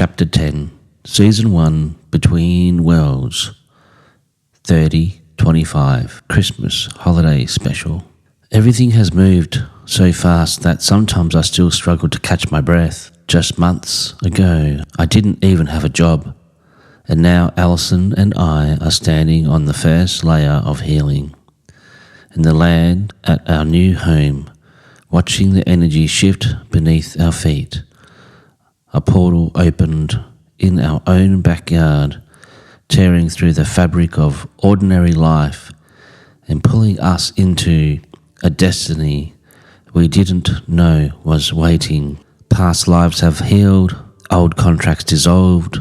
Chapter 10, Season 1, Between Worlds, 30/25, Christmas Holiday Special. Everything has moved so fast that sometimes I still struggle to catch my breath. Just months ago, I didn't even have a job, and now Allison and I are standing on the first layer of healing in the land at our new home, watching the energy shift beneath our feet. A portal opened in our own backyard, tearing through the fabric of ordinary life and pulling us into a destiny we didn't know was waiting. Past lives have healed, old contracts dissolved.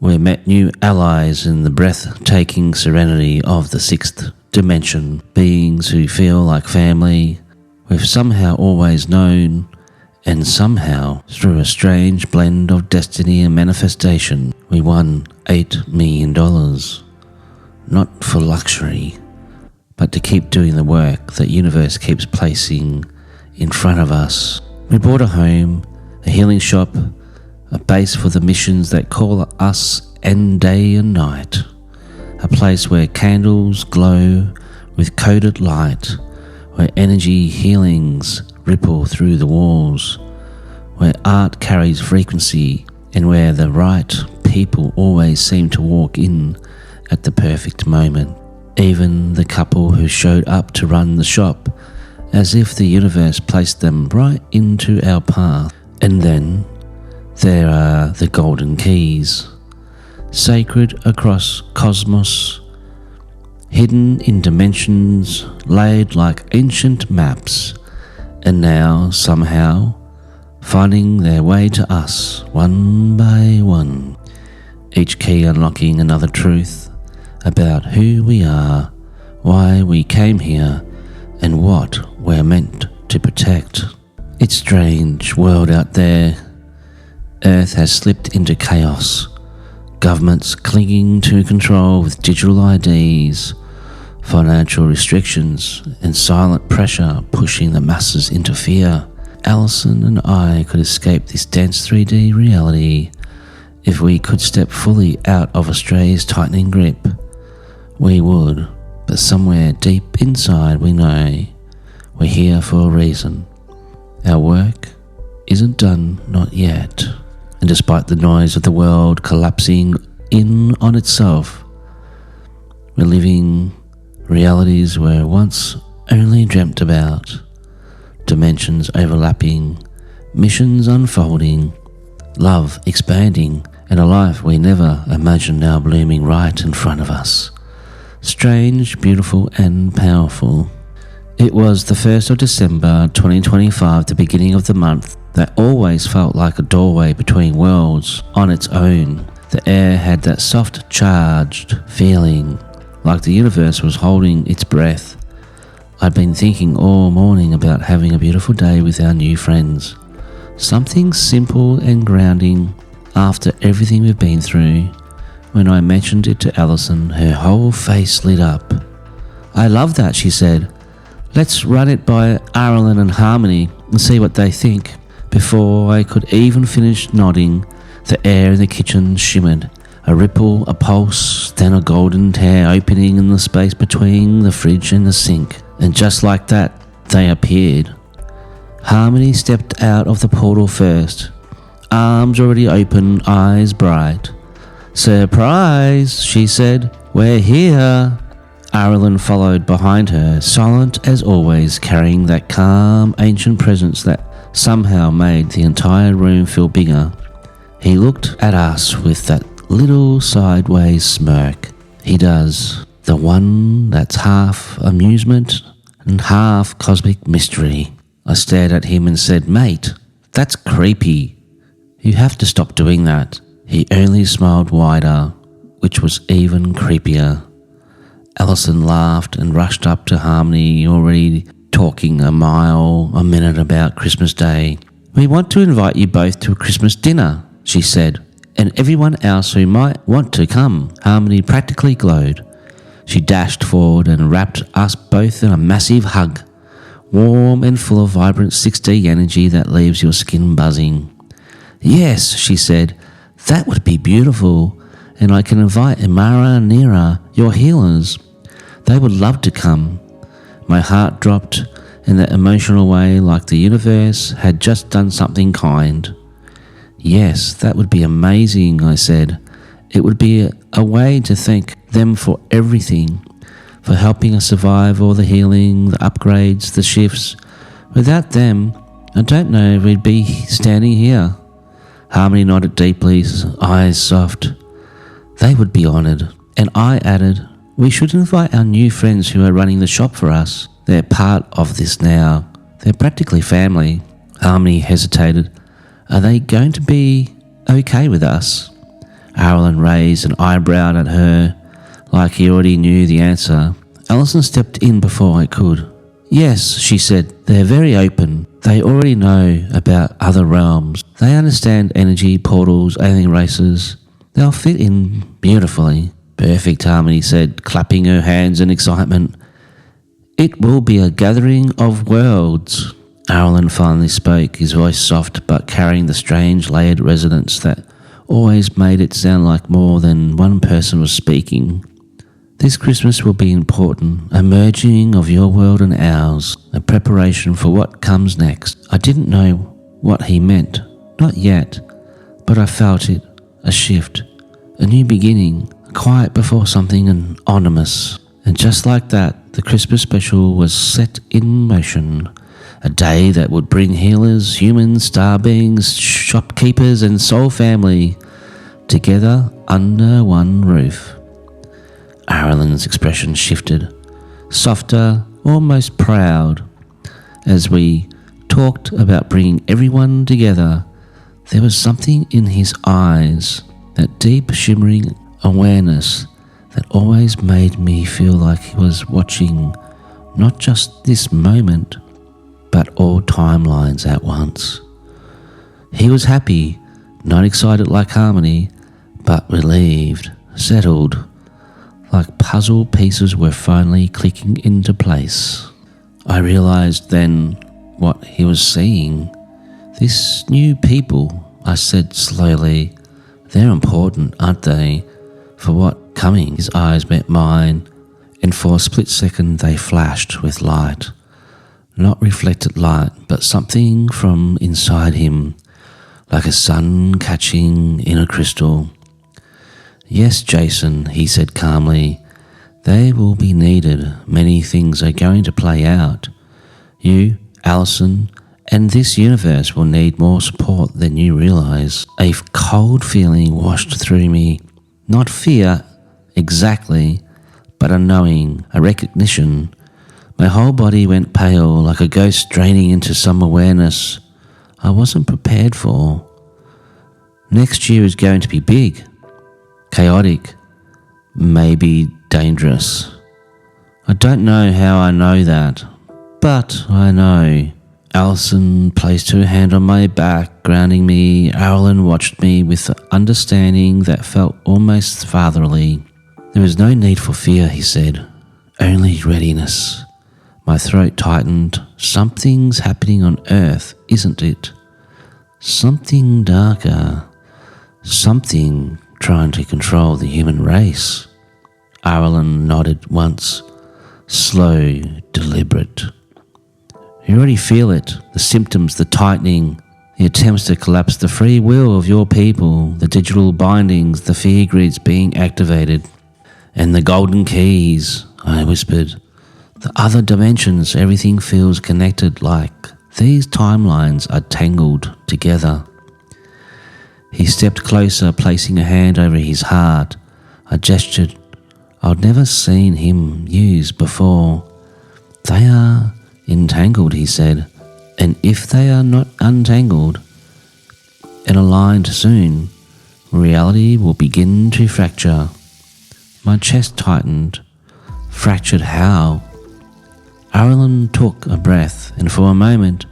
We met new allies in the breathtaking serenity of the sixth dimension, beings who feel like family. We've somehow always known, and somehow, through a strange blend of destiny and manifestation, we won $8 million. Not for luxury, but to keep doing the work that universe keeps placing in front of us. We bought a home, a healing shop, a base for the missions that call us and day and night, a place where candles glow with coded light, where energy healings ripple through the walls, where art carries frequency, and where the right people always seem to walk in at the perfect moment. Even the couple who showed up to run the shop, as if the universe placed them right into our path. And then there are the golden keys, sacred across cosmos, hidden in dimensions, laid like ancient maps, and now somehow finding their way to us one by one, each key unlocking another truth about who we are, why we came here, and what we're meant to protect. It's a strange world out there. Earth has slipped into chaos. Governments clinging to control with digital IDs, financial restrictions, and silent pressure pushing the masses into fear. Allison and I could escape this dense 3D reality if we could step fully out of Australia's tightening grip. We would, but somewhere deep inside we know we're here for a reason. Our work isn't done, not yet. And despite the noise of the world collapsing in on itself, we're living realities we once only dreamt about. Dimensions overlapping, missions unfolding, love expanding, and a life we never imagined now blooming right in front of us. Strange, beautiful, and powerful. It was the 1st of December 2025, the beginning of the month, that always felt like a doorway between worlds on its own. The air had that soft, charged feeling, like the universe was holding its breath. I'd been thinking all morning about having a beautiful day with our new friends. Something simple and grounding after everything we've been through. When I mentioned it to Allison, her whole face lit up. "I love that," she said. "Let's run it by Arlen and Harmony and see what they think." Before I could even finish nodding, the air in the kitchen shimmered. A ripple, a pulse, then a golden tear opening in the space between the fridge and the sink. And just like that, they appeared. Harmony stepped out of the portal first, arms already open, eyes bright. "Surprise," she said. "We're here." Arlen followed behind her, silent as always, carrying that calm, ancient presence that somehow made the entire room feel bigger. He looked at us with that little sideways smirk. He does, the one that's half amusement and half cosmic mystery. I stared at him and said, "Mate, that's creepy. You have to stop doing that." He only smiled wider, which was even creepier. Allison laughed and rushed up to Harmony, already talking a mile a minute about Christmas Day. "We want to invite you both to a Christmas dinner," she said, "and everyone else who might want to come." Harmony practically glowed. She dashed forward and wrapped us both in a massive hug, warm and full of vibrant 6D energy that leaves your skin buzzing. Yes, she said, that would be beautiful, and I can invite Imara and Nira, your healers. They would love to come. My heart dropped in that emotional way, like the universe had just done something kind. Yes, that would be amazing, I said. It would be a way to thank them for everything, for helping us survive all the healing, the upgrades, the shifts. Without them, I don't know if we'd be standing here. Harmony nodded deeply, eyes soft. They would be honoured. And I added, we should invite our new friends who are running the shop for us. They're part of this now. They're practically family. Harmony hesitated. Are they going to be okay with us? Allison raised an eyebrow at her, like he already knew the answer. Allison stepped in before I could. Yes, she said, they're very open. They already know about other realms. They understand energy, portals, alien races. They'll fit in beautifully. Perfect, Harmony said, clapping her hands in excitement. It will be a gathering of worlds. Allison finally spoke, his voice soft but carrying the strange layered resonance that always made it sound like more than one person was speaking. This Christmas will be important, a merging of your world and ours, a preparation for what comes next. I didn't know what he meant, not yet, but I felt it, a shift, a new beginning, quiet before something anonymous. And just like that, the Christmas special was set in motion, a day that would bring healers, humans, star beings, shopkeepers and soul family together under one roof. Allison's expression shifted, softer, almost proud. As we talked about bringing everyone together, there was something in his eyes, that deep shimmering awareness that always made me feel like he was watching not just this moment, but all timelines at once. He was happy, not excited like Harmony, but relieved, settled, like puzzle pieces were finally clicking into place. I realized then what he was seeing. This new people, I said slowly, they're important, aren't they, for what coming? His eyes met mine, and for a split second they flashed with light. Not reflected light, but something from inside him, like a sun catching in a crystal. Yes, Jayson, he said calmly, they will be needed. Many things are going to play out. You, Allison, and this universe will need more support than you realize. A cold feeling washed through me. Not fear, exactly, but a knowing, a recognition. My whole body went pale, like a ghost draining into some awareness I wasn't prepared for. Next year is going to be big, chaotic, maybe dangerous. I don't know how I know that, but I know. Allison placed her hand on my back, grounding me. Allison watched me with the understanding that felt almost fatherly. There is no need for fear, he said, only readiness. My throat tightened. Something's happening on Earth, isn't it? Something darker. Something trying to control the human race. Allison nodded once, slow, deliberate. You already feel it, the symptoms, the tightening, the attempts to collapse the free will of your people, the digital bindings, the fear grids being activated. And the golden keys, I whispered. The other dimensions, everything feels connected, like these timelines are tangled together. He stepped closer, placing a hand over his heart. I gestured. I'd never seen him use before. They are entangled, he said, and if they are not untangled and aligned soon, reality will begin to fracture. My chest tightened. Fractured how? Allison took a breath, and for a moment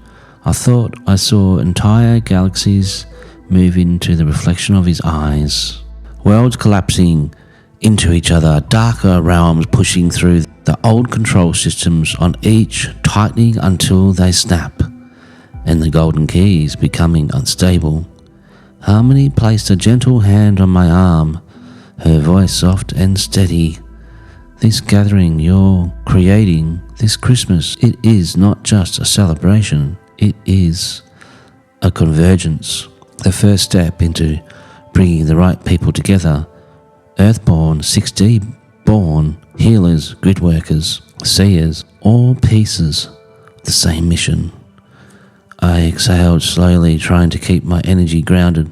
I thought I saw entire galaxies move into the reflection of his eyes. Worlds collapsing into each other, darker realms pushing through the old control systems on each, tightening until they snap, and the golden keys becoming unstable. Harmony placed a gentle hand on my arm, her voice soft and steady. This gathering you're creating this Christmas, it is not just a celebration, it is a convergence. The first step into bringing the right people together. Earthborn, 6D born, healers, grid workers, seers, all pieces of the same mission. I exhaled slowly, trying to keep my energy grounded.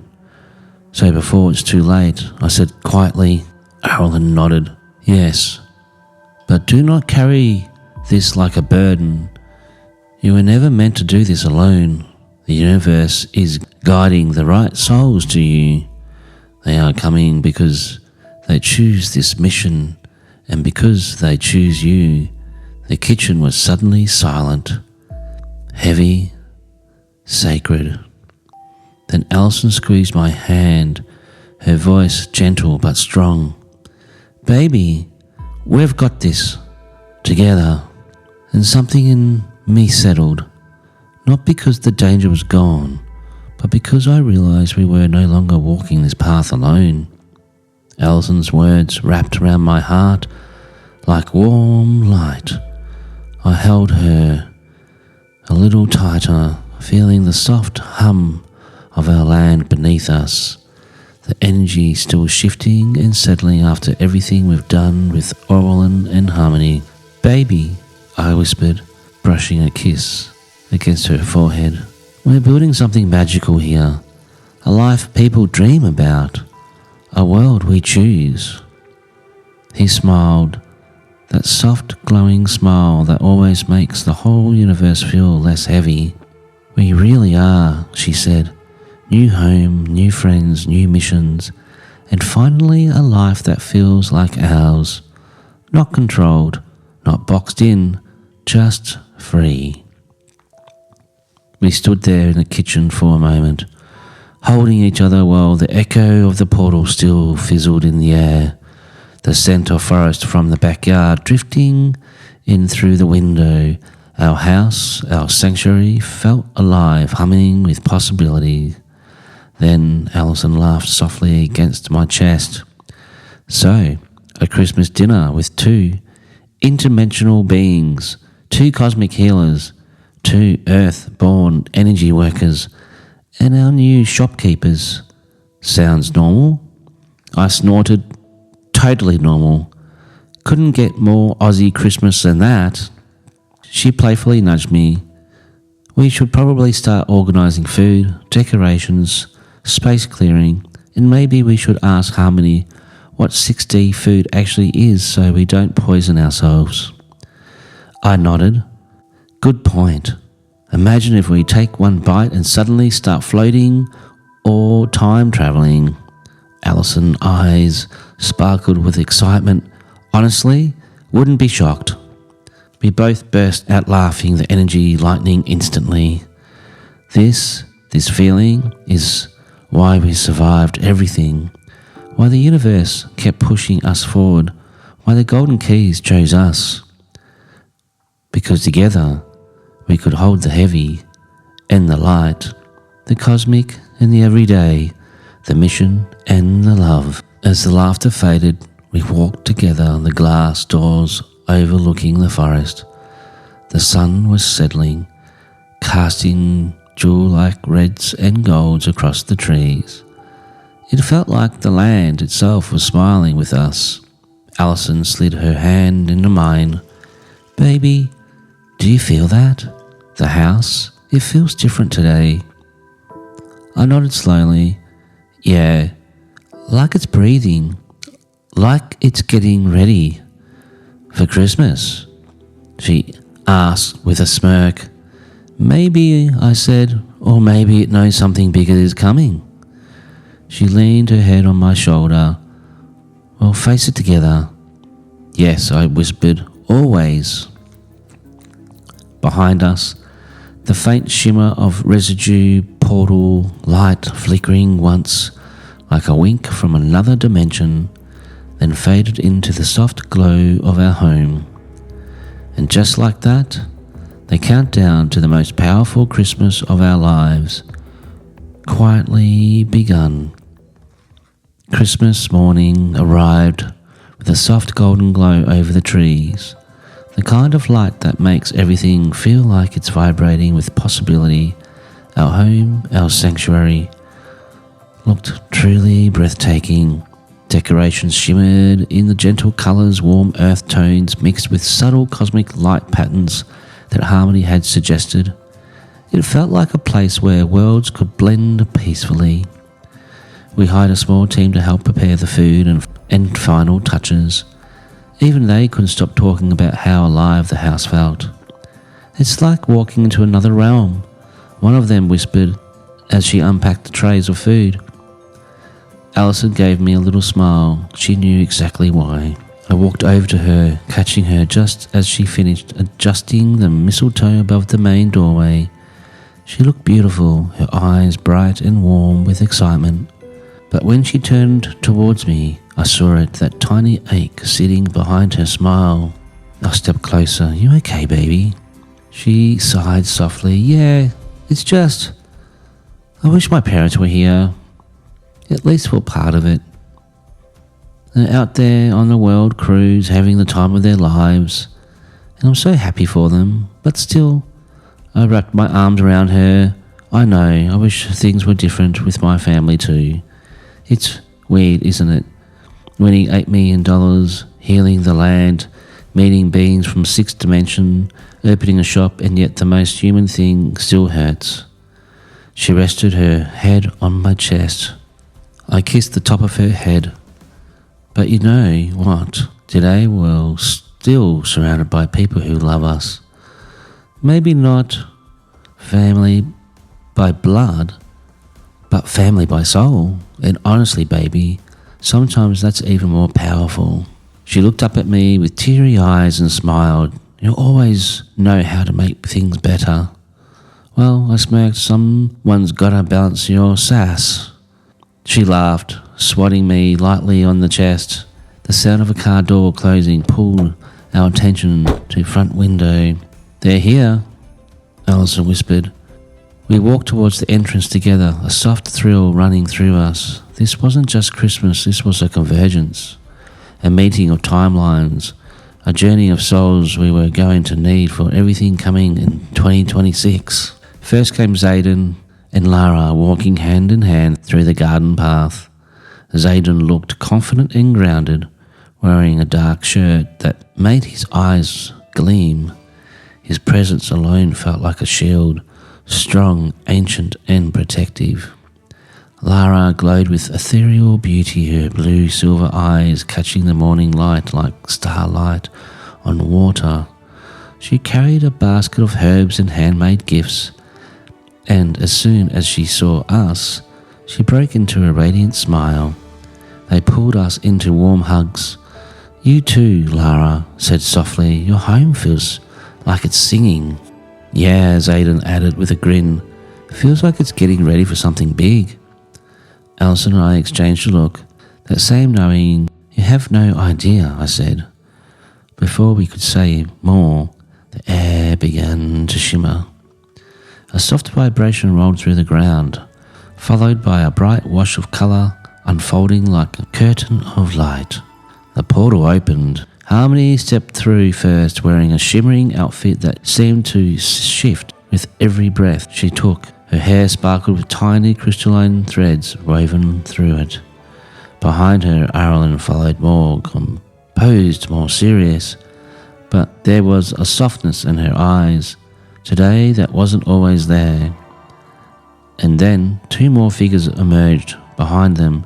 So before it's too late, I said quietly. Allison nodded. Yes, but do not carry this like a burden. You were never meant to do this alone. The universe is guiding the right souls to you. They are coming because they choose this mission, and because they choose you. The kitchen was suddenly silent, heavy, sacred. Then Allison squeezed my hand, her voice gentle but strong. Baby, we've got this, together. And something in me settled, not because the danger was gone, but because I realized we were no longer walking this path alone. Allison's words wrapped around my heart like warm light. I held her a little tighter, feeling the soft hum of our land beneath us, the energy still shifting and settling after everything we've done with Orwell and Harmony. Baby, I whispered, brushing a kiss against her forehead. We're building something magical here, a life people dream about, a world we choose. He smiled, that soft glowing smile that always makes the whole universe feel less heavy. We really are, she said. New home, new friends, new missions, and finally a life that feels like ours. Not controlled, not boxed in, just free. We stood there in the kitchen for a moment, holding each other while the echo of the portal still fizzled in the air. The scent of forest from the backyard drifting in through the window. Our house, our sanctuary, felt alive, humming with possibility. Then Allison laughed softly against my chest. So, a Christmas dinner with two interdimensional beings, two cosmic healers, two earth-born energy workers, and our new shopkeepers. Sounds normal? I snorted. Totally normal. Couldn't get more Aussie Christmas than that. She playfully nudged me. We should probably start organising food, decorations, space clearing, and maybe we should ask Harmony what 6D food actually is so we don't poison ourselves. I nodded. Good point. Imagine if we take one bite and suddenly start floating or time travelling. Allison's eyes sparkled with excitement. Honestly, wouldn't be shocked. We both burst out laughing, the energy lightening instantly. This feeling is why we survived everything, why the universe kept pushing us forward, why the golden keys chose us. Because together we could hold the heavy and the light, the cosmic and the everyday, the mission and the love. As the laughter faded, we walked together on the glass doors overlooking the forest. The sun was settling, casting jewel-like reds and golds across the trees. It felt like the land itself was smiling with us. Allison slid her hand into mine. Baby, do you feel that? The house, it feels different today. I nodded slowly. Yeah, like it's breathing, like it's getting ready for Christmas, she asked with a smirk. Maybe, I said, or maybe it knows something bigger is coming. She leaned her head on my shoulder. We'll face it together. Yes, I whispered, always. Behind us, the faint shimmer of residue portal light flickering once like a wink from another dimension, then faded into the soft glow of our home. And just like that, the countdown to the most powerful Christmas of our lives. quietly begun. Christmas morning arrived with a soft golden glow over the trees, the kind of light that makes everything feel like it's vibrating with possibility. Our home, our sanctuary, looked truly breathtaking. Decorations shimmered in the gentle colours, warm earth tones mixed with subtle cosmic light patterns that Harmony had suggested. It felt like a place where worlds could blend peacefully. We hired a small team to help prepare the food and final touches. Even they couldn't stop talking about how alive the house felt. It's like walking into another realm, one of them whispered as she unpacked the trays of food. Allison gave me a little smile. She knew exactly why. I walked over to her, catching her just as she finished adjusting the mistletoe above the main doorway. She looked beautiful, her eyes bright and warm with excitement. But when she turned towards me, I saw it, that tiny ache sitting behind her smile. I stepped closer. You okay, baby? She sighed softly. Yeah, it's just, I wish my parents were here, at least for part of it. They're out there on the world cruise, having the time of their lives, and I'm so happy for them. But still, I wrapped my arms around her. I know, I wish things were different with my family too. It's weird, isn't it? Winning $8 million, healing the land, meeting beings from 6th dimension, opening a shop, and yet the most human thing still hurts. She rested her head on my chest. I kissed the top of her head. But you know what? Today we're still surrounded by people who love us. Maybe not family by blood, but family by soul. And honestly, baby, sometimes that's even more powerful. She looked up at me with teary eyes and smiled. You always know how to make things better. Well, I smirked. Someone's gotta balance your sass. She laughed, swatting me lightly on the chest. The sound of a car door closing pulled our attention to the front window. They're here, Allison whispered. We walked towards the entrance together, a soft thrill running through us. This wasn't just Christmas, this was a convergence, a meeting of timelines, a journey of souls we were going to need for everything coming in 2026. First came Zayden and Lara walking hand in hand through the garden path. Zayden looked confident and grounded, wearing a dark shirt that made his eyes gleam. His presence alone felt like a shield, strong, ancient, and protective. Lara glowed with ethereal beauty, her blue silver eyes catching the morning light like starlight on water. She carried a basket of herbs and handmade gifts, and as soon as she saw us, she broke into a radiant smile. They pulled us into warm hugs. You too, Lara said softly. Your home feels like it's singing. Yeah, Zayden added with a grin. Feels like it's getting ready for something big. Allison and I exchanged a look. That same knowing, you have no idea, I said. Before we could say more, the air began to shimmer. A soft vibration rolled through the ground, followed by a bright wash of colour unfolding like a curtain of light. The portal opened. Harmony stepped through first, wearing a shimmering outfit that seemed to shift with every breath she took. Her hair sparkled with tiny crystalline threads woven through it. Behind her, Arlen followed, more composed, more serious, but there was a softness in her eyes today that wasn't always there. And then 2 more figures emerged behind them,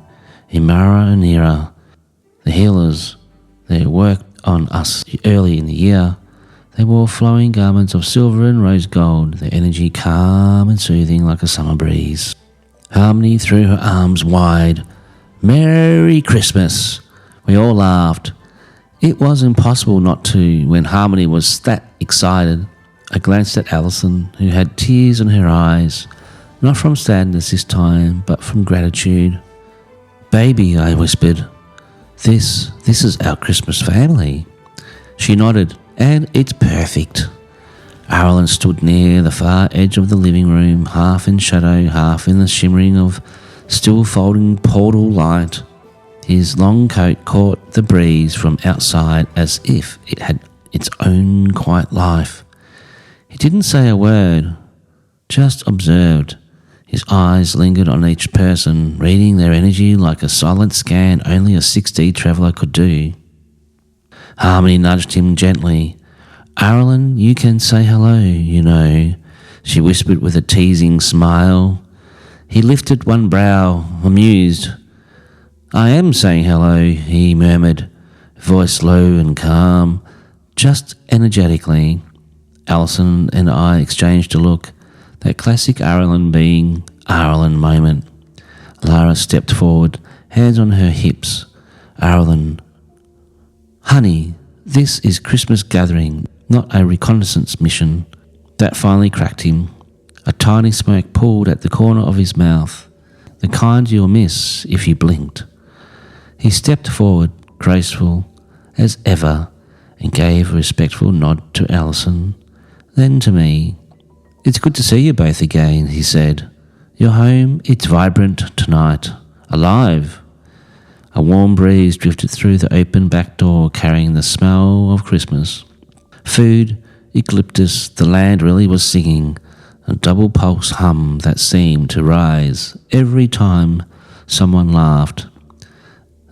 Imara and Nira, the healers. They worked on us early in the year. They wore flowing garments of silver and rose gold, their energy calm and soothing like a summer breeze. Harmony threw her arms wide. Merry Christmas! We all laughed. It was impossible not to when Harmony was that excited. I glanced at Allison, who had tears in her eyes, not from sadness this time, but from gratitude. Baby, I whispered, this is our Christmas family. She nodded, and it's perfect. Carolyn stood near the far edge of the living room, half in shadow, half in the shimmering of still folding portal light. His long coat caught the breeze from outside as if it had its own quiet life. He didn't say a word, just observed. His eyes lingered on each person, reading their energy like a silent scan only a 6D traveller could do. Harmony nudged him gently. "Carolyn, you can say hello, you know," she whispered with a teasing smile. He lifted one brow, amused. "I am saying hello," he murmured, voice low and calm, just energetically. Allison and I exchanged a look, that classic Carolyn being Carolyn moment. Lara stepped forward, hands on her hips. "Carolyn, honey, this is Christmas gathering, not a reconnaissance mission." That finally cracked him. A tiny smirk pulled at the corner of his mouth, the kind you'll miss if you blinked. He stepped forward, graceful as ever, and gave a respectful nod to Allison, then to me. "It's good to see you both again," he said. "Your home, it's vibrant tonight, alive." A warm breeze drifted through the open back door, carrying the smell of Christmas. Food, eucalyptus, the land really was singing, a double pulse hum that seemed to rise every time someone laughed.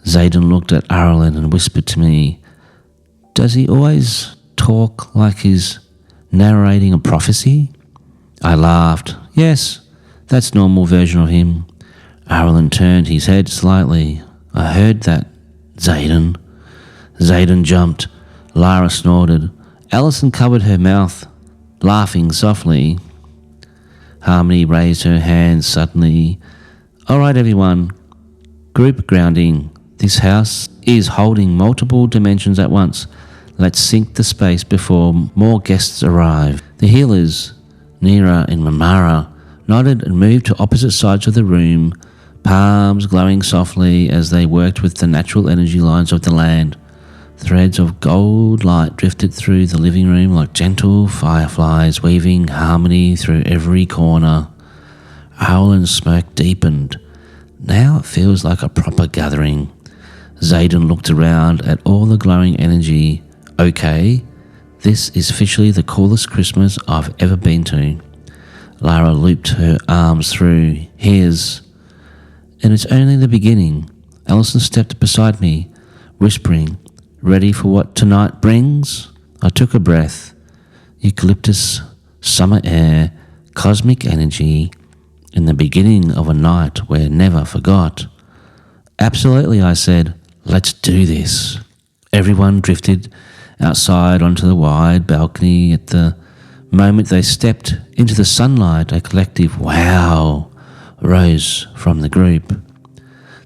Zayden looked at Carolyn and whispered to me, "Does he always talk like he's narrating a prophecy?" I laughed. "Yes, that's normal version of him." Carolyn turned his head slightly. "I heard that, Zayden." Zayden jumped. Lara snorted. Allison covered her mouth, laughing softly. Harmony raised her hands suddenly. "All right, everyone. Group grounding. This house is holding multiple dimensions at once. Let's sync the space before more guests arrive." The healers, Nira and Mamara, nodded and moved to opposite sides of the room, palms glowing softly as they worked with the natural energy lines of the land. Threads of gold light drifted through the living room like gentle fireflies, weaving harmony through every corner. Howland's smoke deepened. Now it feels like a proper gathering. Zayden looked around at all the glowing energy. "Okay, this is officially the coolest Christmas I've ever been to." Lara looped her arms through his. "And it's only the beginning." Allison stepped beside me, whispering, "Ready for what tonight brings?" I took a breath. Eucalyptus, summer air, cosmic energy, and the beginning of a night we're never forgot. "Absolutely," I said. "Let's do this." Everyone drifted outside onto the wide balcony. At the moment they stepped into the sunlight, a collective "wow" rose from the group.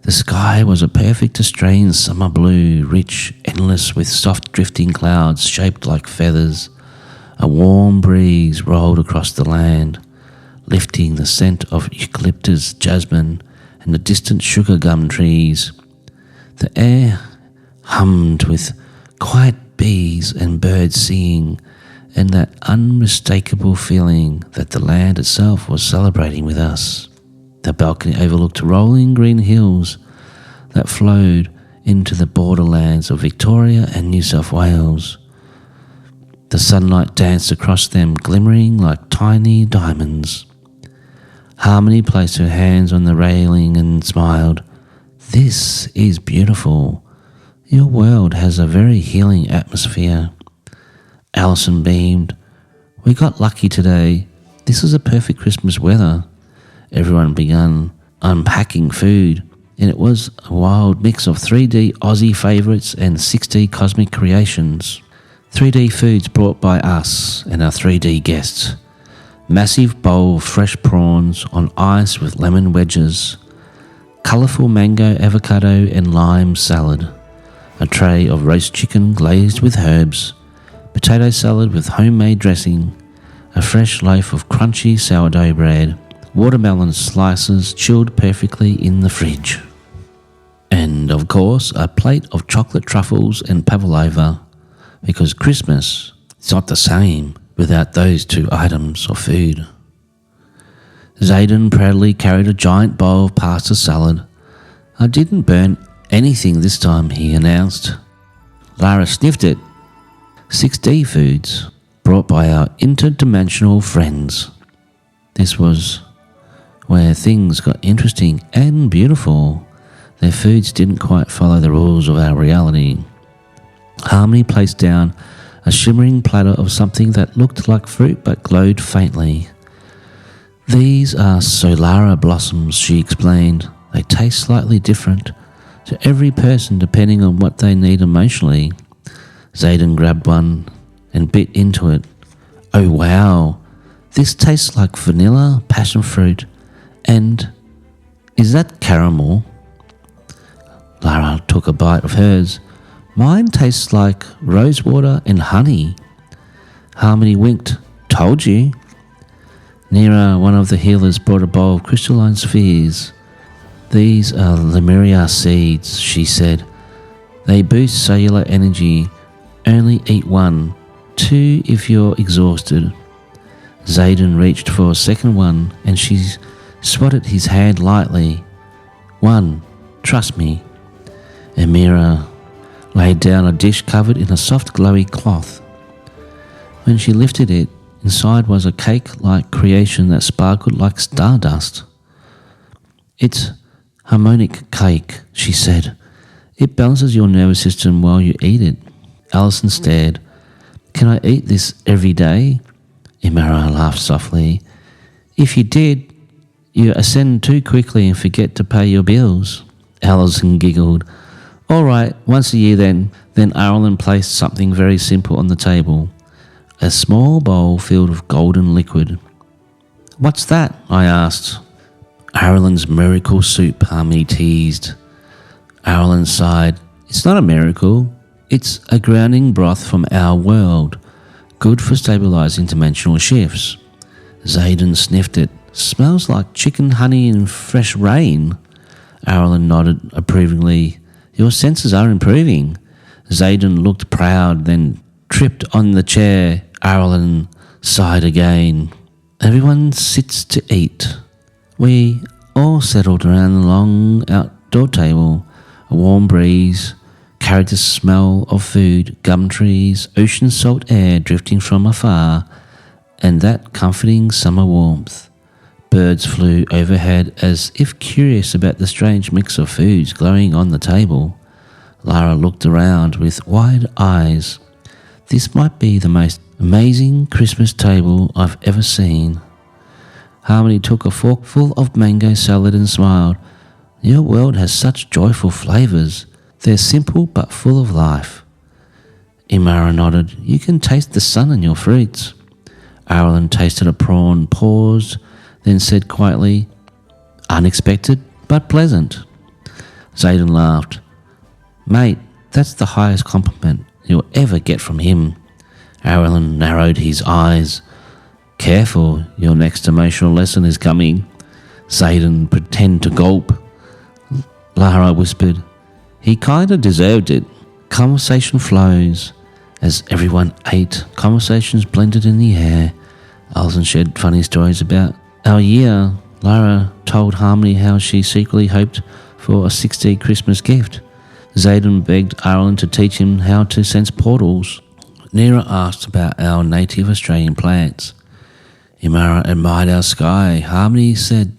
The sky was a perfect Australian summer blue, rich, endless, with soft drifting clouds shaped like feathers. A warm breeze rolled across the land, lifting the scent of eucalyptus, jasmine, and the distant sugar gum trees. The air hummed with quiet bees and birds singing, and that unmistakable feeling that the land itself was celebrating with us. The balcony overlooked rolling green hills that flowed into the borderlands of Victoria and New South Wales. The sunlight danced across them, glimmering like tiny diamonds. Harmony placed her hands on the railing and smiled. "This is beautiful. Your world has a very healing atmosphere." Allison beamed. "We got lucky today. This is a perfect Christmas weather." Everyone began unpacking food, and it was a wild mix of 3D Aussie favourites and 6D cosmic creations. 3D foods brought by us and our 3D guests. Massive bowl of fresh prawns on ice with lemon wedges. Colourful mango, avocado and lime salad. A tray of roast chicken glazed with herbs. Potato salad with homemade dressing. A fresh loaf of crunchy sourdough bread. Watermelon slices chilled perfectly in the fridge. And, of course, a plate of chocolate truffles and pavlova, because Christmas is not the same without those two items of food. Zayden proudly carried a giant bowl of pasta salad. I didn't burn anything this time, he announced. Lara sniffed it. 6D foods, brought by our interdimensional friends. This was where things got interesting and beautiful. Their foods didn't quite follow the rules of our reality. Harmony placed down a shimmering platter of something that looked like fruit but glowed faintly. These are Solara blossoms, she explained. They taste slightly different to every person depending on what they need emotionally. Zayden grabbed one and bit into it. Oh wow, this tastes like vanilla, passion fruit, and is that caramel? Lara took a bite of hers. Mine tastes like rosewater and honey. Harmony winked. Told you. Nira, one of the healers, brought a bowl of crystalline spheres. These are Lemuria seeds, she said. They boost cellular energy. Only eat one. 2 if you're exhausted. Zayden reached for a second one and she swatted his hand lightly. 1. Trust me. Amira laid down a dish covered in a soft glowy cloth. When she lifted it, inside was a cake-like creation that sparkled like stardust. It's harmonic cake, she said. It balances your nervous system while you eat it. Allison stared. Can I eat this every day? Imara laughed softly. If you did, you ascend too quickly and forget to pay your bills. Allison giggled. All right, once a year then. Then Ireland placed something very simple on the table. A small bowl filled with golden liquid. What's that? I asked. Ireland's miracle soup, Harmony teased. Ireland sighed. It's not a miracle. It's a grounding broth from our world, good for stabilizing dimensional shifts. Zayden sniffed it. Smells like chicken honey and fresh rain. Ireland nodded approvingly. Your senses are improving. Zayden looked proud, then tripped on the chair. Ireland sighed again. Everyone sits to eat. We all settled around the long outdoor table. A warm breeze carried the smell of food, gum trees, ocean salt air drifting from afar, and that comforting summer warmth. Birds flew overhead as if curious about the strange mix of foods glowing on the table. Lara looked around with wide eyes. This might be the most amazing Christmas table I've ever seen. Harmony took a forkful of mango salad and smiled. Your world has such joyful flavours. They're simple but full of life. Imara nodded. You can taste the sun in your fruits. Ireland tasted a prawn, paused, then said quietly, unexpected but pleasant. Zayden laughed. Mate, that's the highest compliment you'll ever get from him. Ireland narrowed his eyes. Careful, your next emotional lesson is coming. Zayden pretended to gulp. Lara whispered, he kinda deserved it. Conversation flows. As everyone ate, conversations blended in the air. Allison shared funny stories about our year. Lara told Harmony how she secretly hoped for a 6D Christmas gift. Zayden begged Ireland to teach him how to sense portals. Nira asked about our native Australian plants. Imara admired our sky. Harmony said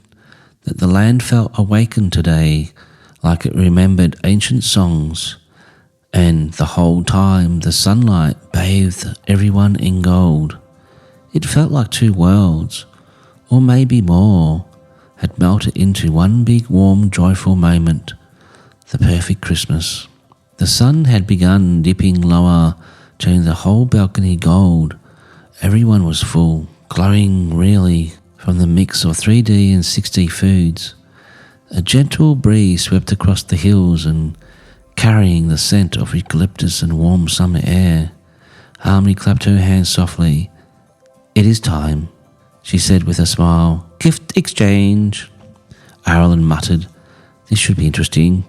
that the land felt awakened today, like it remembered ancient songs. And the whole time the sunlight bathed everyone in gold. It felt like 2 worlds, or maybe more, had melted into one big warm joyful moment. The perfect Christmas. The sun had begun dipping lower, turning the whole balcony gold. Everyone was full, glowing really from the mix of 3D and 6D foods. A gentle breeze swept across the hills and carrying the scent of eucalyptus and warm summer air. Harmony clapped her hands softly. It is time, she said with a smile. Gift exchange. Ireland muttered, this should be interesting.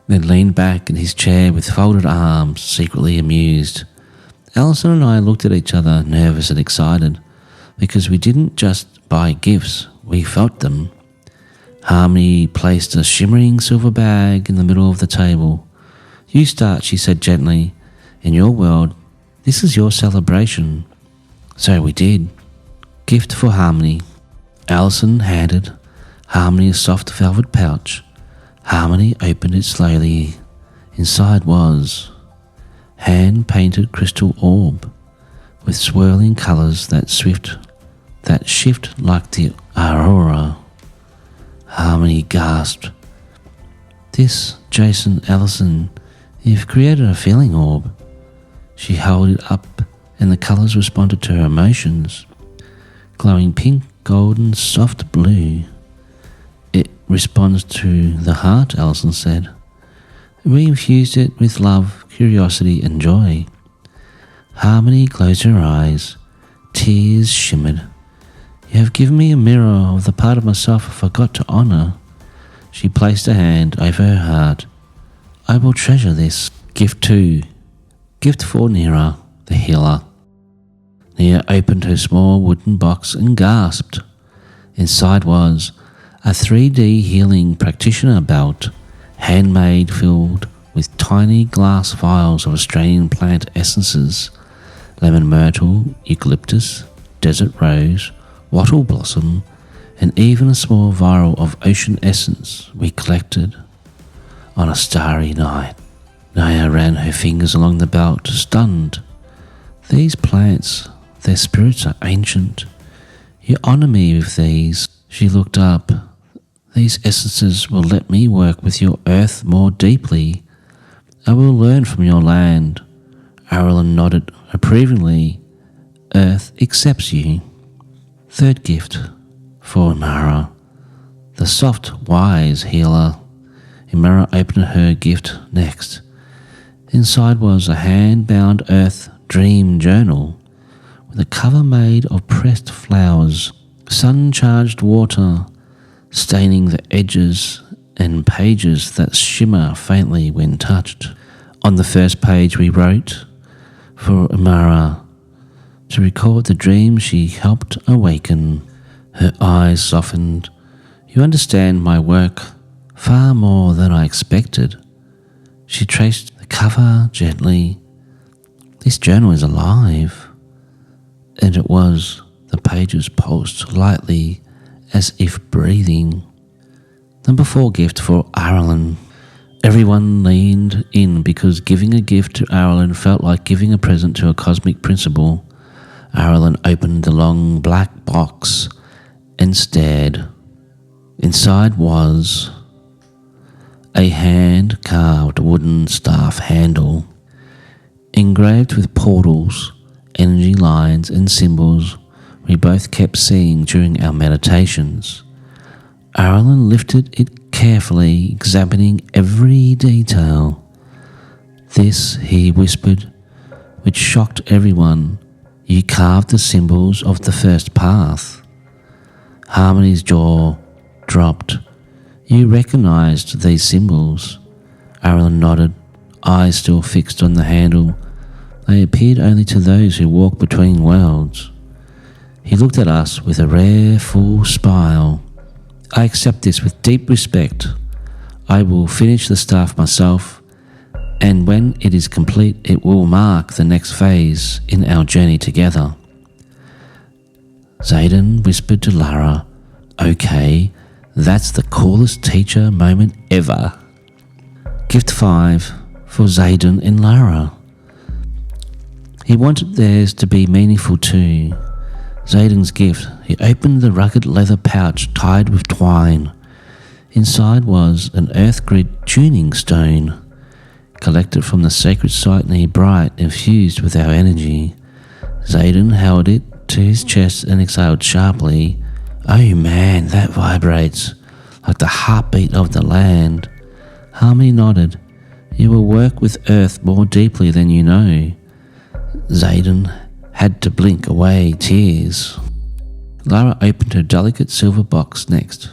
Then leaned back in his chair with folded arms, secretly amused. Allison and I looked at each other, nervous and excited, because we didn't just buy gifts, we felt them. Harmony placed a shimmering silver bag in the middle of the table. "You start," she said gently. "In your world, this is your celebration." So we did. Gift for Harmony. Allison handed Harmony a soft velvet pouch. Harmony opened it slowly. Inside was hand-painted crystal orb with swirling colours that shift like the aurora. Harmony gasped. "This, Jayson Allison, you've created a feeling orb." She held it up and the colours responded to her emotions. Glowing pink, gold and soft blue. "It responds to the heart," Allison said. "We infused it with love, curiosity and joy." Harmony closed her eyes. Tears shimmered. "You have given me a mirror of the part of myself I forgot to honour." She placed a hand over her heart. "I will treasure this." Gift 2. Gift for Nira, the healer. Nira opened her small wooden box and gasped. Inside was a 3D healing practitioner belt, handmade, filled with tiny glass vials of Australian plant essences, lemon myrtle, eucalyptus, desert rose, wattle blossom, and even a small vial of ocean essence we collected. On a starry night, Naya ran her fingers along the belt, stunned. "These plants, their spirits are ancient. You honour me with these." She looked up. "These essences will let me work with your earth more deeply. I will learn from your land." Arlen nodded approvingly. "Earth accepts you." Third gift for Imara, the soft, wise healer. Imara opened her gift next. Inside was a hand-bound earth dream journal with a cover made of pressed flowers, sun-charged water staining the edges and pages that shimmer faintly when touched. On the first page we wrote, "For Imara, to record the dream she helped awaken." Her eyes softened. "You understand my work far more than I expected." She traced the cover gently. "This journal is alive." And it was. The pages pulsed lightly as if breathing. Number 4 gift for Arlen. Everyone leaned in because giving a gift to Arlen felt like giving a present to a cosmic principal. Arlen opened the long black box and stared. Inside was a hand-carved wooden staff handle, engraved with portals, energy lines and symbols we both kept seeing during our meditations. Arlen lifted it carefully, examining every detail. "This," he whispered, which shocked everyone. "You carved the symbols of the first path." Harmony's jaw dropped. "You recognized these symbols?" Arlen nodded, eyes still fixed on the handle. "They appeared only to those who walk between worlds." He looked at us with a rare, full smile. "I accept this with deep respect. I will finish the staff myself, and when it is complete, it will mark the next phase in our journey together." Zayden whispered to Lara, "Okay, that's the coolest teacher moment ever." Gift 5 for Zayden and Lara. He wanted theirs to be meaningful too. Zayden's gift. He opened the rugged leather pouch tied with twine. Inside was an earth grid tuning stone, collected from the sacred site near Bright, infused with our energy. Zayden held it to his chest and exhaled sharply. "Oh man, that vibrates like the heartbeat of the land." Harmony nodded. "You will work with earth more deeply than you know." Zayden had to blink away tears. Lara opened her delicate silver box next.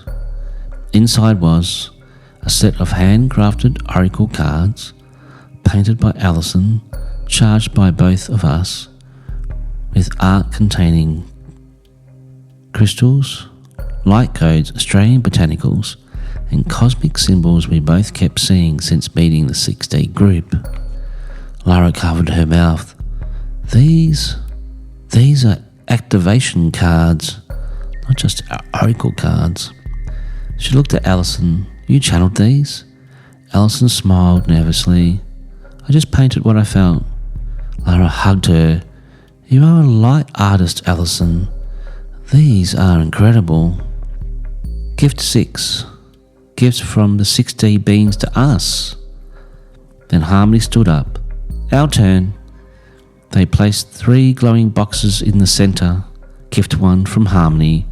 Inside was a set of handcrafted oracle cards, painted by Allison, charged by both of us with art containing crystals, light codes, Australian botanicals, and cosmic symbols we both kept seeing since meeting the 6D group. Lara covered her mouth. These are activation cards, not just oracle cards. She looked at Allison. You channeled these? Allison smiled nervously. I just painted what I felt. Lara hugged her. You are a light artist, Allison. These are incredible. Gift 6. Gifts from the 6D beings to us. Then Harmony stood up. Our turn. They placed 3 glowing boxes in the centre. Gift 1 from Harmony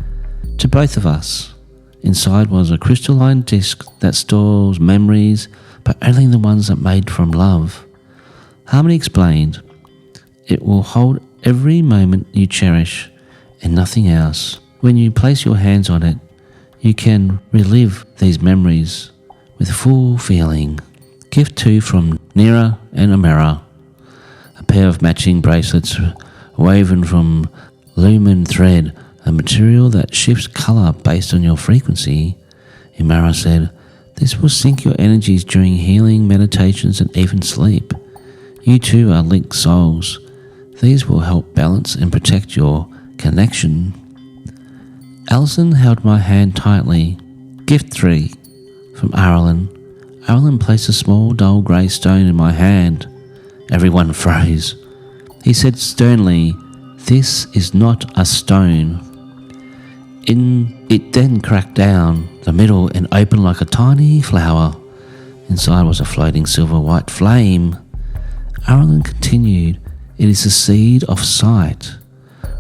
to both of us. Inside was a crystalline disc that stores memories, but only the ones that made from love. Harmony explained, it will hold every moment you cherish and nothing else. When you place your hands on it, you can relive these memories with full feeling. Gift 2 from Nira and Amara, a pair of matching bracelets woven from lumen thread, a material that shifts colour based on your frequency. Amara said, this will sync your energies during healing, meditations and even sleep. You two are linked souls. These will help balance and protect your connection. Allison held my hand tightly. Gift 3 from Arlen. Arlen placed a small dull grey stone in my hand. Everyone froze. He said sternly, this is not a stone. It then cracked down the middle and opened like a tiny flower. Inside was a floating silver-white flame. Arlen continued, it is the seed of sight.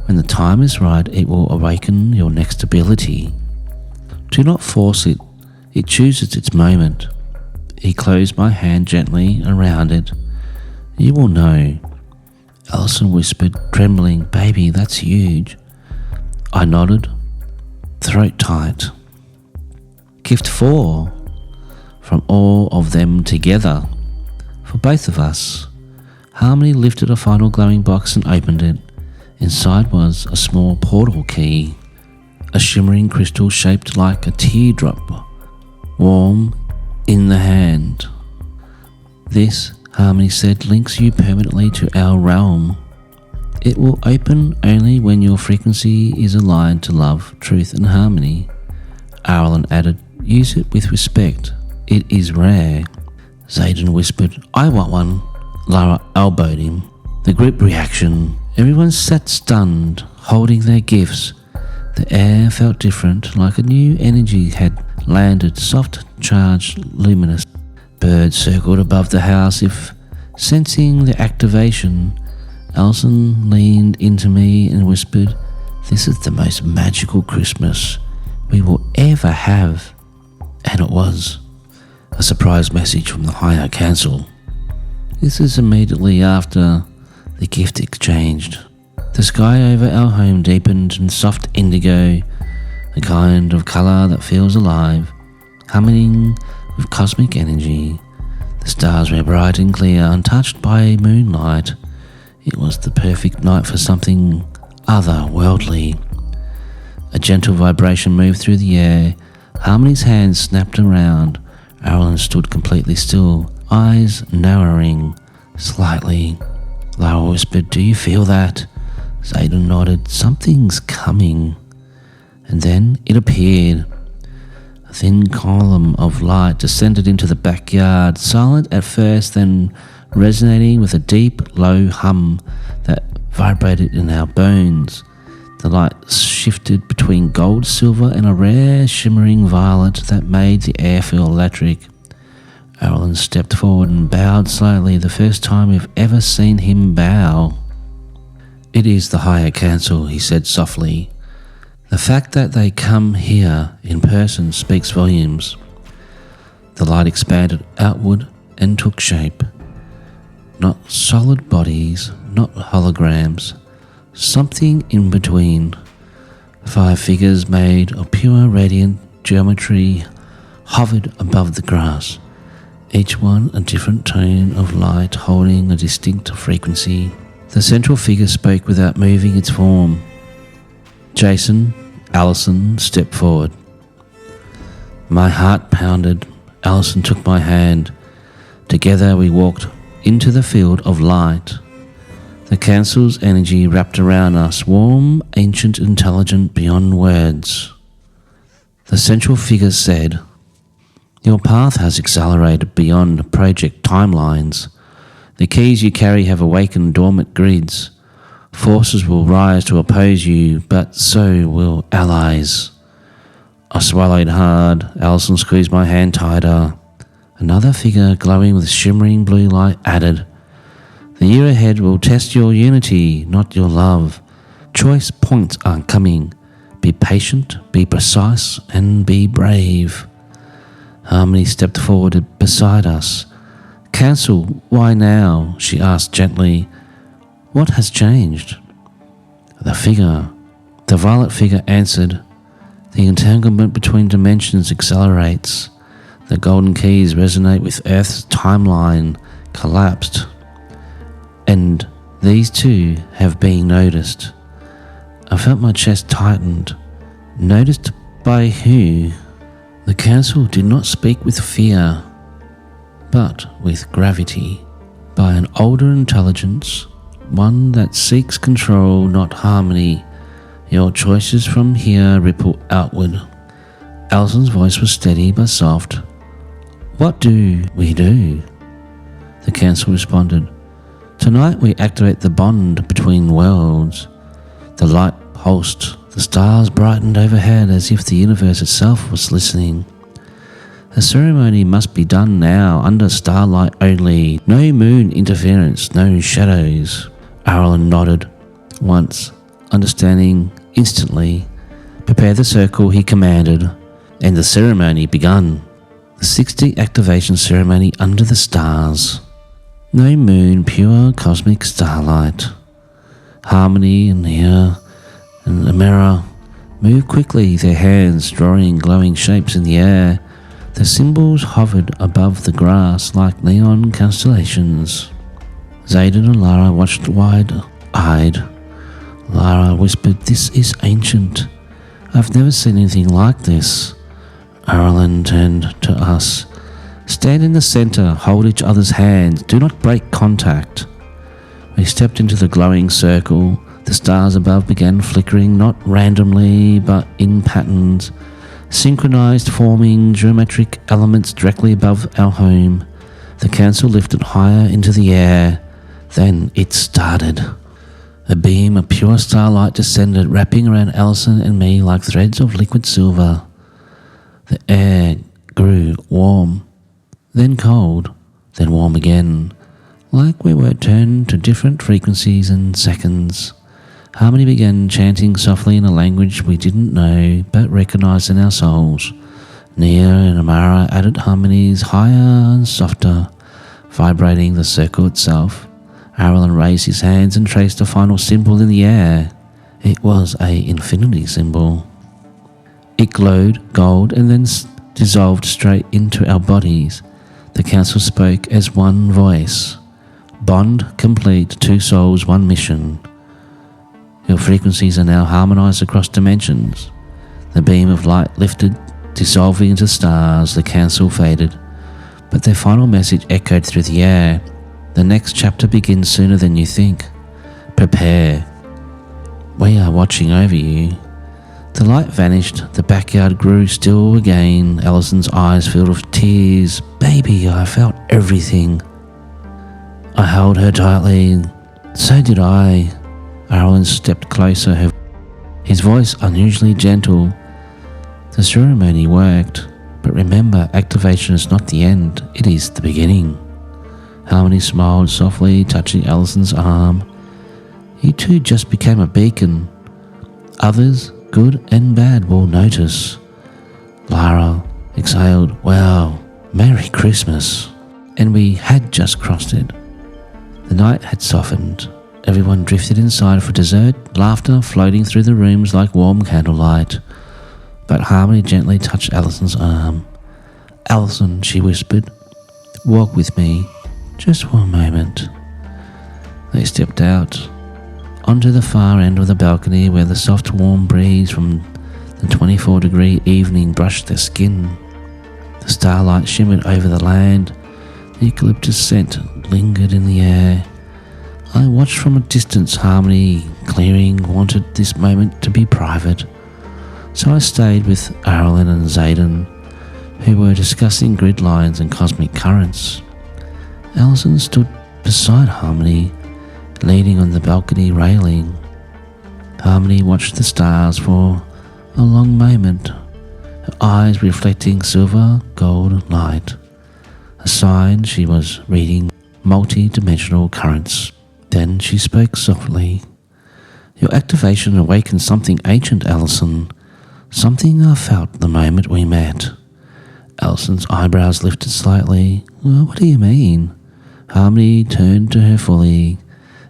When the time is right, it will awaken your next ability. Do not force it. It chooses its moment. He closed my hand gently around it. You will know. Allison whispered, trembling, baby, that's huge. I nodded, throat tight. Gift 4 from all of them together. For both of us. Harmony lifted a final glowing box and opened it. Inside was a small portal key, a shimmering crystal shaped like a teardrop, warm in the hand. This, Harmony said, links you permanently to our realm. It will open only when your frequency is aligned to love, truth and harmony. Arlen added, use it with respect. It is rare. Zayden whispered, I want one. Lara elbowed him. The group reaction. Everyone sat stunned, holding their gifts. The air felt different, like a new energy had landed, soft, charged, luminous. Birds circled above the house, if sensing the activation. Allison leaned into me and whispered, this is the most magical Christmas we will ever have. And it was. A surprise message from the higher council. This is immediately after the gift exchanged. The sky over our home deepened in soft indigo, a kind of colour that feels alive, humming with cosmic energy. The stars were bright and clear, untouched by moonlight. It was the perfect night for something otherworldly. A gentle vibration moved through the air. Harmony's hands snapped around. Arlen stood completely still, eyes narrowing slightly. Lara whispered, do you feel that? Zayden nodded, something's coming. And then it appeared. A thin column of light descended into the backyard, silent at first, then resonating with a deep, low hum that vibrated in our bones. The light shifted between gold, silver, and a rare, shimmering violet that made the air feel electric. Arlen stepped forward and bowed slightly, the first time we've ever seen him bow. It is the higher council, he said softly. The fact that they come here in person speaks volumes. The light expanded outward and took shape. Not solid bodies, not holograms, something in between. 5 figures made of pure radiant geometry hovered above the grass. each one a different tone of light holding a distinct frequency. The central figure spoke without moving its form. Jayson, Allison stepped forward. My heart pounded. Allison took my hand. Together we walked into the field of light. The council's energy wrapped around us, warm, ancient, intelligent, beyond words. The central figure said, your path has accelerated beyond project timelines. The keys you carry have awakened dormant grids. Forces will rise to oppose you, but so will allies. I swallowed hard. Allison squeezed my hand tighter. Another figure glowing with shimmering blue light added, the year ahead will test your unity, not your love. Choice points are coming. Be patient, be precise, and be brave. Harmony stepped forward beside us. Council, why now? She asked gently. What has changed? The violet figure answered. The entanglement between dimensions accelerates. The golden keys resonate with Earth's timeline, collapsed. And these too have been noticed. I felt my chest tightened. Noticed by who? The council did not speak with fear, but with gravity. By an older intelligence, one that seeks control, not harmony. Your choices from here ripple outward. Allison's voice was steady but soft. What do we do? The council responded. Tonight we activate the bond between worlds. The light pulsed, the stars brightened overhead as if the universe itself was listening. The ceremony must be done now, under starlight only. No moon interference, no shadows. Arlen nodded once, understanding instantly. Prepare the circle, he commanded, and the ceremony begun. The 60 activation ceremony under the stars. No moon, pure cosmic starlight. Harmony and Nia and Amara moved quickly, their hands drawing glowing shapes in the air. The symbols hovered above the grass like neon constellations. Zayden and Lara watched wide-eyed. Lara whispered, this is ancient. I've never seen anything like this. Arlen turned to us. Stand in the center, hold each other's hands, do not break contact. We stepped into the glowing circle. The stars above began flickering, not randomly, but in patterns, synchronized, forming geometric elements directly above our home. The council lifted higher into the air. Then it started. A beam of pure starlight descended, wrapping around Allison and me like threads of liquid silver. The air grew warm, then cold, then warm again, like we were turned to different frequencies in seconds. Harmony began chanting softly in a language we didn't know but recognized in our souls. Nia and Amara added harmonies higher and softer, vibrating the circle itself. Arlen raised his hands and traced a final symbol in the air. It was an infinity symbol. It glowed gold and then dissolved straight into our bodies. The council spoke as one voice. Bond complete, two souls, one mission. Your frequencies are now harmonized across dimensions. The beam of light lifted, dissolving into stars. The council faded, but their final message echoed through the air. The next chapter begins sooner than you think. Prepare. We are watching over you. The light vanished. The backyard grew still again. Allison's eyes filled with tears. Baby, I felt everything. I held her tightly. So did I. Arlen stepped closer, his voice unusually gentle. The ceremony worked, but remember, activation is not the end, it is the beginning. Harmony smiled softly, touching Allison's arm. You two just became a beacon. Others, good and bad, will notice. Lara exhaled, wow, Merry Christmas. And we had just crossed it. The night had softened. Everyone drifted inside for dessert, laughter floating through the rooms like warm candlelight. But Harmony gently touched Allison's arm. Allison, she whispered, Walk with me, just for a moment. They stepped out onto the far end of the balcony where the soft warm breeze from the 24-degree evening brushed their skin. The starlight shimmered over the land. The eucalyptus scent lingered in the air. I watched from a distance. Harmony Clearing wanted this moment to be private, so I stayed with Arlen and Zayden, who were discussing grid lines and cosmic currents. Allison stood beside Harmony, leaning on the balcony railing. Harmony watched the stars for a long moment, her eyes reflecting silver gold light, a sign she was reading multi-dimensional currents. Then she spoke softly. Your activation awakened something ancient, Allison. Something I felt the moment we met. Allison's eyebrows lifted slightly. Well, what do you mean? Harmony turned to her fully,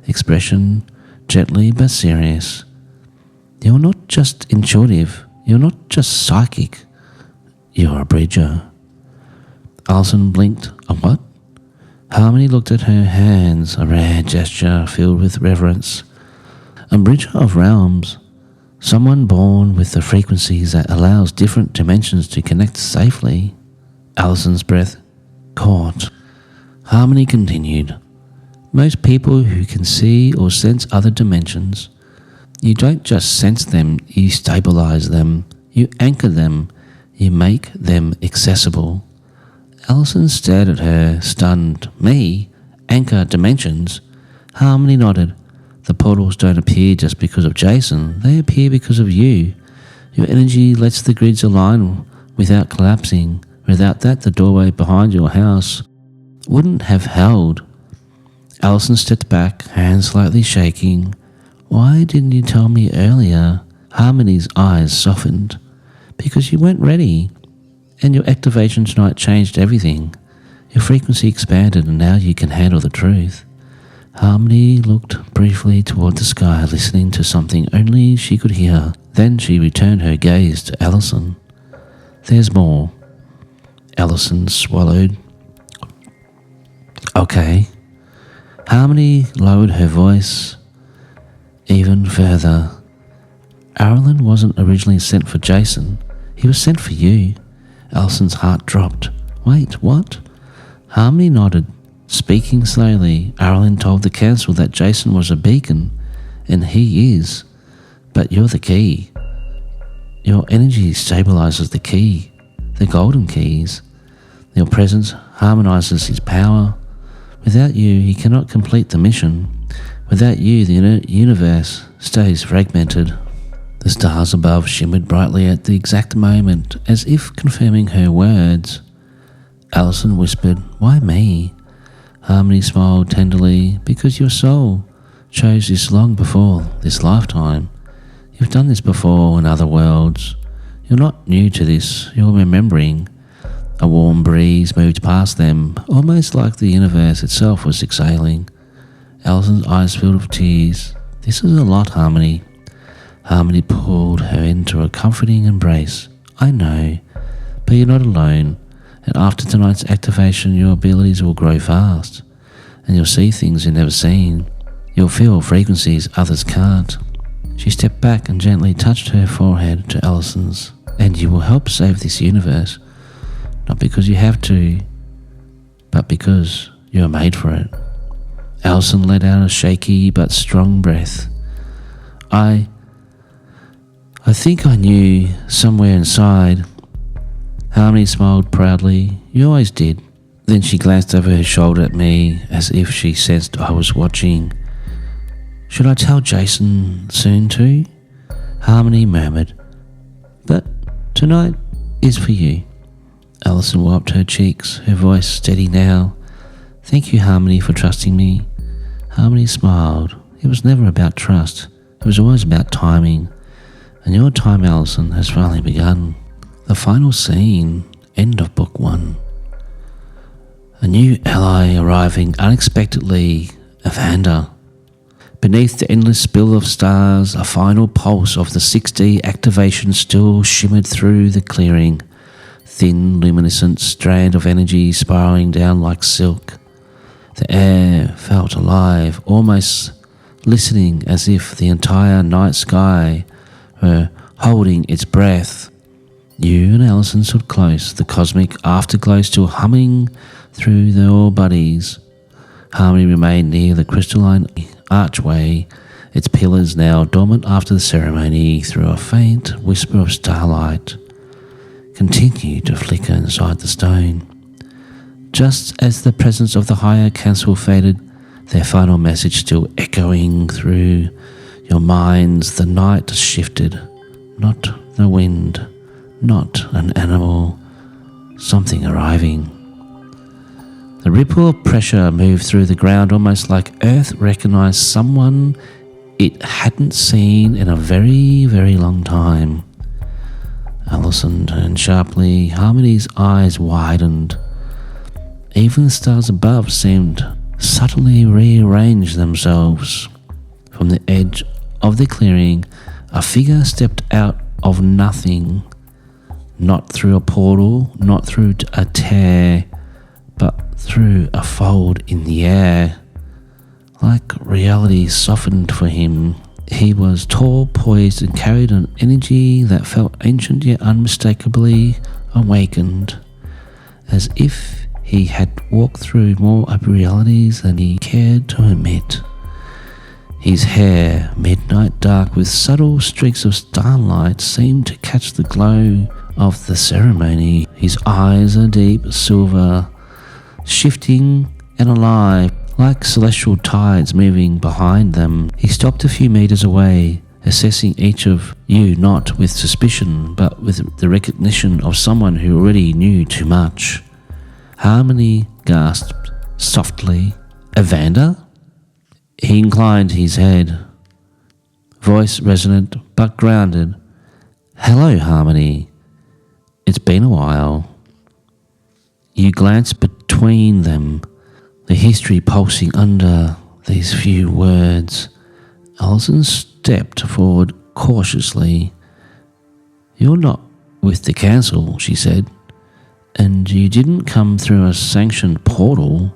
expression gently but serious. You're not just intuitive. You're not just psychic. You're a bridger. Allison blinked. A what? Harmony looked at her hands, a rare gesture filled with reverence. A bridger of realms. Someone born with the frequencies that allows different dimensions to connect safely. Allison's breath caught. Harmony continued. Most people who can see or sense other dimensions, you don't just sense them, you stabilize them, you anchor them, you make them accessible. Allison stared at her, stunned. Me? Anchor dimensions? Harmony nodded. The portals don't appear just because of Jayson. They appear because of you. Your energy lets the grids align without collapsing. Without that, the doorway behind your house wouldn't have held. Allison stepped back, hands slightly shaking. Why didn't you tell me earlier? Harmony's eyes softened. Because you weren't ready. And your activation tonight changed everything. Your frequency expanded and now you can handle the truth. Harmony looked briefly toward the sky, listening to something only she could hear. Then she returned her gaze to Allison. There's more. Allison swallowed. Okay. Harmony lowered her voice even further. Arlen wasn't originally sent for Jayson. He was sent for you. Allison's heart dropped. Wait, what? Harmony nodded. Speaking slowly, Arlen told the council that Jayson was a beacon, and he is. But you're the key. Your energy stabilizes the key, the golden keys. Your presence harmonizes his power. Without you, he cannot complete the mission. Without you, the universe stays fragmented. The stars above shimmered brightly at the exact moment, as if confirming her words. Allison whispered, Why me? Harmony smiled tenderly, Because your soul chose this long before this lifetime. You've done this before in other worlds. You're not new to this, you're remembering. A warm breeze moved past them, almost like the universe itself was exhaling. Allison's eyes filled with tears. This is a lot, Harmony. Harmony pulled her into a comforting embrace. I know, but you're not alone, and after tonight's activation your abilities will grow fast, and you'll see things you've never seen. You'll feel frequencies others can't. She stepped back and gently touched her forehead to Allison's. And you will help save this universe, not because you have to, but because you're made for it. Allison let out a shaky but strong breath. I think I knew somewhere inside. Harmony smiled proudly. You always did. Then she glanced over her shoulder at me as if she sensed I was watching. Should I tell Jayson soon too? Harmony murmured. But tonight is for you. Allison wiped her cheeks, her voice steady now. Thank you, Harmony, for trusting me. Harmony smiled. It was never about trust. It was always about timing. And your time, Allison, has finally begun. The final scene, end of book 1. A new ally arriving unexpectedly, Evander. Beneath the endless spill of stars, a final pulse of the 6D activation still shimmered through the clearing. thin, luminescent strand of energy spiraling down like silk. The air felt alive, almost listening as if the entire night sky were holding its breath. You and Allison stood close, the cosmic afterglow still humming through their bodies. Harmony remained near the crystalline archway, its pillars now dormant after the ceremony. Through a faint whisper of starlight continued to flicker inside the stone. Just as the presence of the higher council faded, their final message still echoing through your minds, the night shifted. Not the wind, not an animal, something arriving. The ripple of pressure moved through the ground, almost like Earth recognized someone it hadn't seen in a very, very long time. Allison turned sharply. Harmony's eyes widened. Even the stars above seemed subtly rearrange themselves. From the edge of the clearing, a figure stepped out of nothing. Not through a portal, not through a tear, but through a fold in the air. Like reality softened for him. He was tall, poised, and carried an energy that felt ancient yet unmistakably awakened, as if he had walked through more realities than he cared to admit. His hair, midnight dark with subtle streaks of starlight, seemed to catch the glow of the ceremony. His eyes a deep silver, shifting and alive, like celestial tides moving behind them. He stopped a few meters away, assessing each of you not with suspicion, but with the recognition of someone who already knew too much. Harmony gasped softly, "Evander?" He inclined his head, voice resonant but grounded. "Hello, Harmony. It's been a while." You glanced between them, the history pulsing under these few words. Allison stepped forward cautiously. "You're not with the council," she said, "and you didn't come through a sanctioned portal."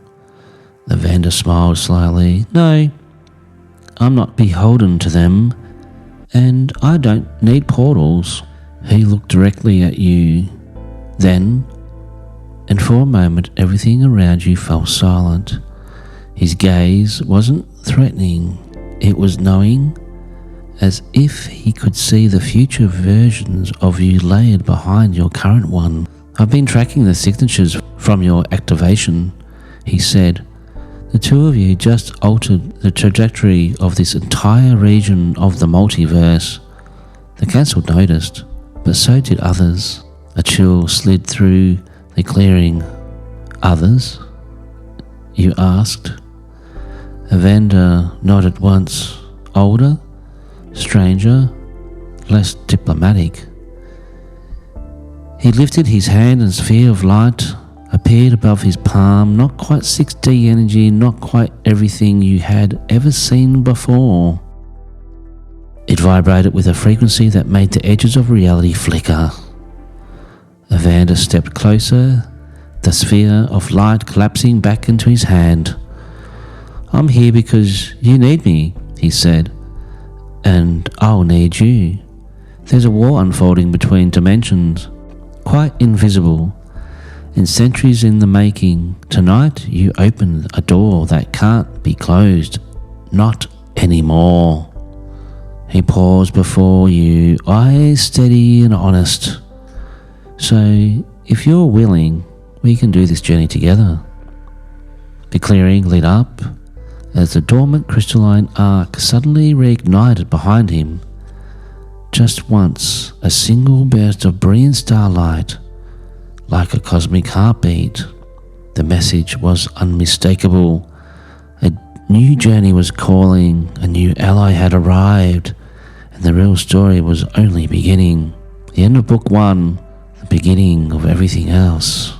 Evander smiled slyly. "No, I'm not beholden to them, and I don't need portals." He looked directly at you. Then, and for a moment, everything around you fell silent. His gaze wasn't threatening, it was knowing, as if he could see the future versions of you layered behind your current one. "I've been tracking the signatures from your activation," he said. "The two of you just altered the trajectory of this entire region of the multiverse." The council noticed, but so did others. A chill slid through the clearing. "Others?" you asked. Evander nodded once. "Older, stranger, less diplomatic." He lifted his hand and a sphere of light appeared above his palm. Not quite 6D energy, not quite everything you had ever seen before. It vibrated with a frequency that made the edges of reality flicker. Evander stepped closer, the sphere of light collapsing back into his hand. "I'm here because you need me," he said, "and I'll need you. There's a war unfolding between dimensions, quite invisible, and centuries in the making. Tonight you opened a door that can't be closed. Not anymore." He paused before you, eyes steady and honest. "So, if you're willing, we can do this journey together." The clearing lit up as the dormant crystalline arc suddenly reignited behind him. Just once, a single burst of brilliant starlight, like a cosmic heartbeat. The message was unmistakable. A new journey was calling, a new ally had arrived, and the real story was only beginning. The end of book 1, the beginning of everything else.